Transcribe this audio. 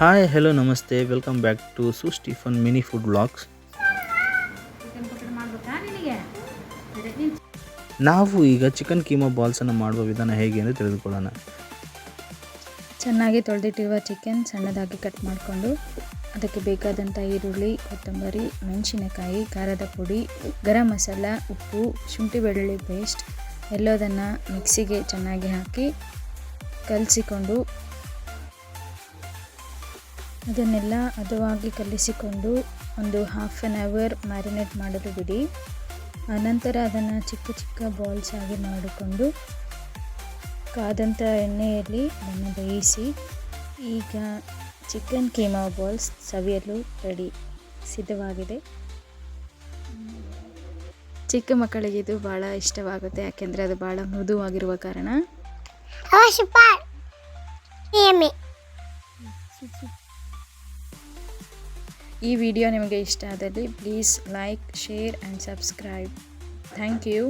Hi hello ನಮಸ್ತೆ welcome back to ಸು Stephen mini food vlogs. ನಾವು ಈಗ ಚಿಕನ್ ಕೀಮಾ ಬಾಲ್ಸನ್ನು ಮಾಡುವ ವಿಧಾನ ಹೇಗೆ ಎಂದು ತಿಳಿದುಕೊಳ್ಳೋಣ. ಚೆನ್ನಾಗಿ ತೊಳೆದಿಟ್ಟಿರುವ ಚಿಕನ್ ಸಣ್ಣದಾಗಿ ಕಟ್ ಮಾಡಿಕೊಂಡು ಅದಕ್ಕೆ ಬೇಕಾದಂಥ ಈರುಳ್ಳಿ, ಕೊತ್ತಂಬರಿ, ಮೆಣಸಿನಕಾಯಿ, ಖಾರದ ಪುಡಿ, ಗರಂ ಮಸಾಲ, ಉಪ್ಪು, ಶುಂಠಿ ಬೆಳ್ಳುಳ್ಳಿ ಪೇಸ್ಟ್ ಎಲ್ಲದನ್ನು ಮಿಕ್ಸಿಗೆ ಚೆನ್ನಾಗಿ ಹಾಕಿ ಕಲಸಿಕೊಂಡು ಅದನ್ನೆಲ್ಲ ಹದವಾಗಿ ಕಲಿಸಿಕೊಂಡು ಒಂದು ಹಾಫ್ ಆನ್ ಅವರ್ ಮ್ಯಾರಿನೇಟ್ ಮಾಡಲು ಬಿಡಿ. ಆನಂತರ ಅದನ್ನು ಚಿಕ್ಕ ಚಿಕ್ಕ ಬಾಲ್ಸ್ ಆಗಿ ಮಾಡಿಕೊಂಡು ಕಾದಂಥ ಎಣ್ಣೆಯಲ್ಲಿ ಅದನ್ನು ಬೇಯಿಸಿ ಈಗ ಚಿಕನ್ ಕೀಮಾ ಬಾಲ್ಸ್ ಸವಿಯಲು ರೆಡಿ ಸಿದ್ಧವಾಗಿದೆ. ಚಿಕ್ಕ ಮಕ್ಕಳಿಗೆ ಇದು ಭಾಳ ಇಷ್ಟವಾಗುತ್ತೆ, ಯಾಕೆಂದರೆ ಅದು ಭಾಳ ಮೃದುವಾಗಿರುವ ಕಾರಣ. ಈ ವಿಡಿಯೋ ನಿಮಗೆ ಇಷ್ಟ ಆದಲ್ಲಿ please like, share and subscribe. Thank you.